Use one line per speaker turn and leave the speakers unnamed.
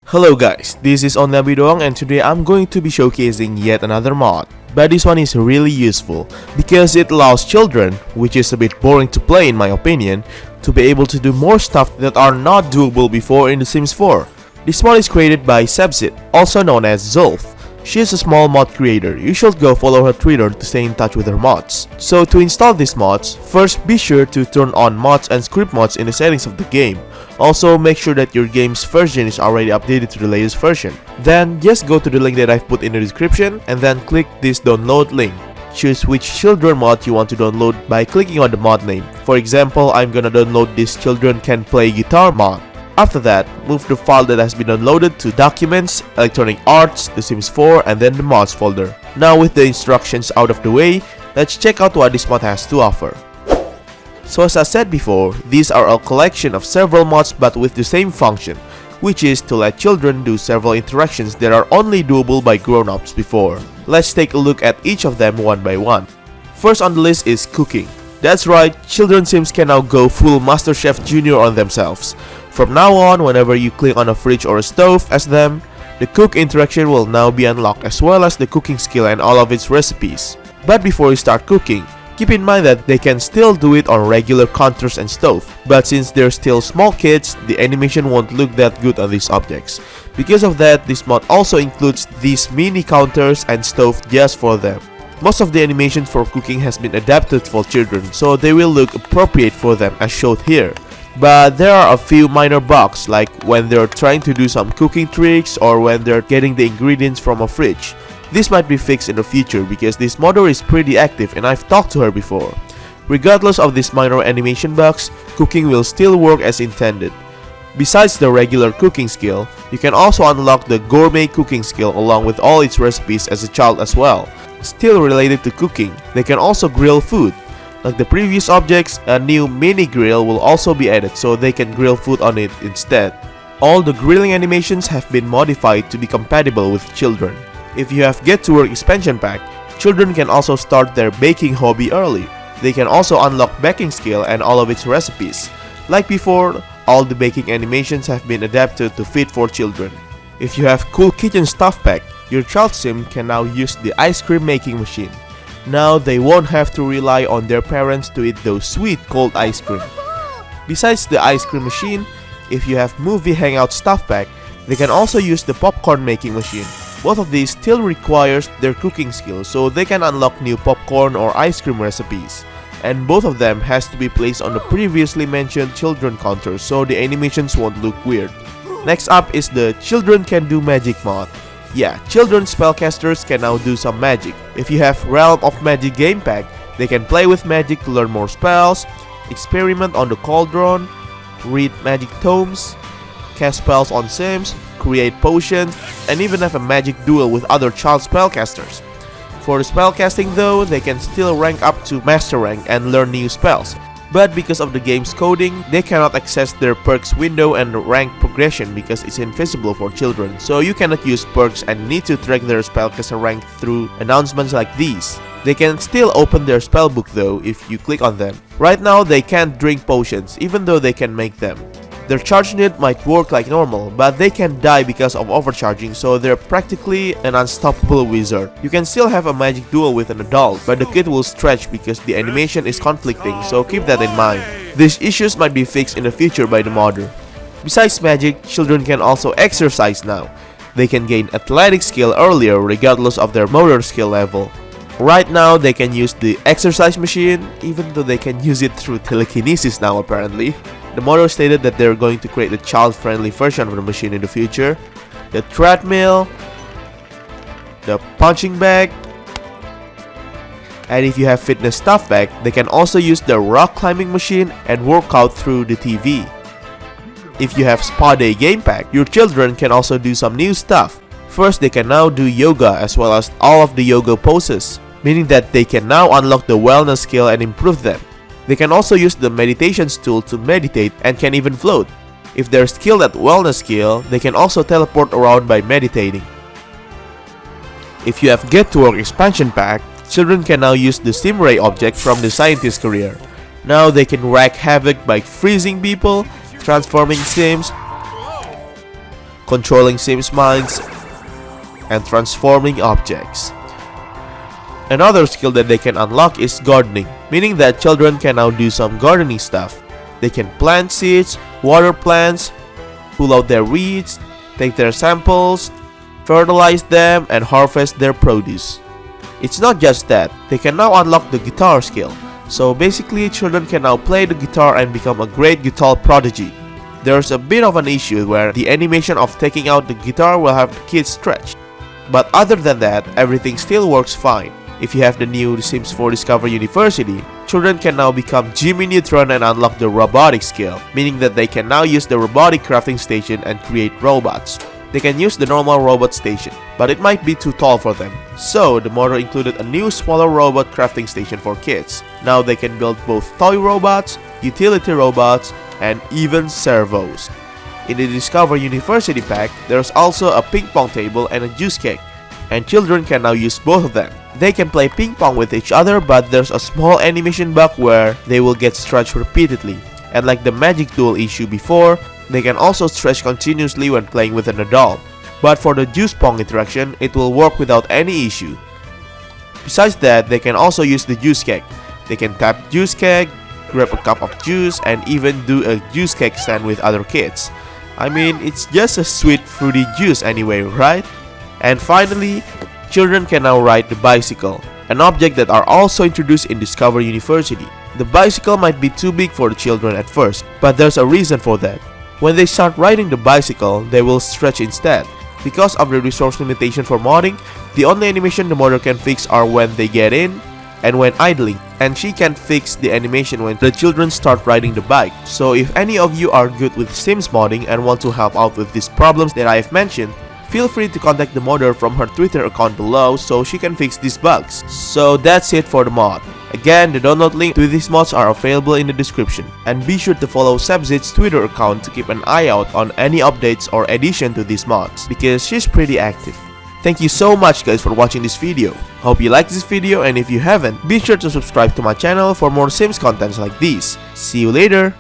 Hello guys, this is onlyabidoang and today I'm going to be showcasing yet another mod. But this one is really useful because it allows children, which is a bit boring to play in my opinion, to be able to do more stuff that are not doable before in The Sims 4. This mod is created by Sebzit, also known as Zulf. She is a small mod creator. You should go follow her Twitter to stay in touch with her mods. So to install these mods, first be sure to turn on mods and script mods in the settings of the game. Also make sure that your game's version is already updated to the latest version. Then just go to the link that I've put in the description and then click this download link. Choose which children mod you want to download by clicking on the mod name. For example, I'm gonna download this children can play guitar mod. After that, move the file that has been downloaded to Documents, Electronic Arts, The Sims 4, and then the Mods folder. Now with the instructions out of the way, let's check out what this mod has to offer. So as I said before, these are a collection of several mods but with the same function, which is to let children do several interactions that are only doable by grown-ups before. Let's take a look at each of them one by one. First on the list is cooking. That's right, children Sims can now go full MasterChef Junior on themselves. From now on, whenever you click on a fridge or a stove as them, the cook interaction will now be unlocked as well as the cooking skill and all of its recipes. But before you start cooking, keep in mind that they can still do it on regular counters and stove. But since they're still small kids, the animation won't look that good on these objects. Because of that, this mod also includes these mini counters and stove just for them. Most of the animation for cooking has been adapted for children, so they will look appropriate for them as shown here. But there are a few minor bugs, like when they're trying to do some cooking tricks or when they're getting the ingredients from a fridge. This might be fixed in the future because this modder is pretty active and I've talked to her before. Regardless of these minor animation bugs, cooking will still work as intended. Besides the regular cooking skill, you can also unlock the gourmet cooking skill along with all its recipes as a child as well. Still related to cooking, they can also grill food. Like the previous objects, a new mini grill will also be added so they can grill food on it instead. All the grilling animations have been modified to be compatible with children. If you have Get to Work expansion pack, children can also start their baking hobby early. They can also unlock baking skill and all of its recipes. Like before, all the baking animations have been adapted to fit for children. If you have Cool Kitchen stuff pack, your child sim can now use the ice cream making machine. Now they won't have to rely on their parents to eat those sweet cold ice cream. Besides the ice cream machine, if you have Movie Hangout stuff pack, they can also use the popcorn making machine. Both of these still requires their cooking skills, so they can unlock new popcorn or ice cream recipes. And both of them has to be placed on the previously mentioned children counters so the animations won't look weird. Next up is the Children Can Do Magic mod. Yeah, children spellcasters can now do some magic. If you have Realm of Magic game pack, they can play with magic to learn more spells, experiment on the cauldron, read magic tomes, cast spells on Sims, create potions, and even have a magic duel with other child spellcasters. For the spellcasting though, they can still rank up to master rank and learn new spells. But because of the game's coding, they cannot access their perks window and rank progression because it's invisible for children, so you cannot use perks and need to track their spellcaster rank through announcements like these. They can still open their spellbook though if you click on them. Right now they can't drink potions even though they can make them. Their charge unit might work like normal, but they can die because of overcharging, so they're practically an unstoppable wizard. You can still have a magic duel with an adult, but the kid will stretch because the animation is conflicting, so keep that in mind. These issues might be fixed in the future by the modder. Besides magic, children can also exercise now. They can gain athletic skill earlier regardless of their motor skill level. Right now, they can use the exercise machine, even though they can use it through telekinesis now apparently. The modder stated that they're going to create a child-friendly version of the machine in the future. The treadmill, the punching bag, and if you have fitness stuff pack, they can also use the rock climbing machine and work out through the TV. If you have Spa Day game pack, your children can also do some new stuff. First, they can now do yoga as well as all of the yoga poses, meaning that they can now unlock the wellness skill and improve them. They can also use the meditations tool to meditate and can even float. If they're skilled at wellness skill, they can also teleport around by meditating. If you have Get to Work expansion pack, children can now use the Simray object from the scientist career. Now they can wreak havoc by freezing people, transforming Sims, controlling Sims minds, and transforming objects. Another skill that they can unlock is gardening, meaning that children can now do some gardening stuff. They can plant seeds, water plants, pull out their weeds, take their samples, fertilize them, and harvest their produce. It's not just that, they can now unlock the guitar skill. So basically, children can now play the guitar and become a great guitar prodigy. There's a bit of an issue where the animation of taking out the guitar will have the kids stretch. But other than that, everything still works fine. If you have the new The Sims 4 Discover University, children can now become Jimmy Neutron and unlock the robotic skill, meaning that they can now use the robotic crafting station and create robots. They can use the normal robot station, but it might be too tall for them. So, the modder included a new smaller robot crafting station for kids. Now they can build both toy robots, utility robots, and even servos. In the Discover University pack, there's also a ping pong table and a juice cake, and children can now use both of them. They can play ping pong with each other, but there's a small animation bug where they will get stretched repeatedly. And like the magic duel issue before, they can also stretch continuously when playing with an adult. But for the juice pong interaction, it will work without any issue. Besides that, they can also use the juice cake. They can tap juice cake, grab a cup of juice, and even do a juice cake stand with other kids. I mean, it's just a sweet fruity juice anyway, right? And finally, children can now ride the bicycle, an object that are also introduced in Discover University. The bicycle might be too big for the children at first, but there's a reason for that. When they start riding the bicycle, they will stretch instead. Because of the resource limitation for modding, the only animation the modder can fix are when they get in and when idling, and she can fix the animation when the children start riding the bike. So if any of you are good with Sims modding and want to help out with these problems that I have mentioned, feel free to contact the modder from her Twitter account below so she can fix these bugs. So that's it for the mod. Again, the download link to these mods are available in the description. And be sure to follow Sebzit's Twitter account to keep an eye out on any updates or addition to these mods, because she's pretty active. Thank you so much guys for watching this video. Hope you liked this video, and if you haven't, be sure to subscribe to my channel for more Sims contents like these. See you later!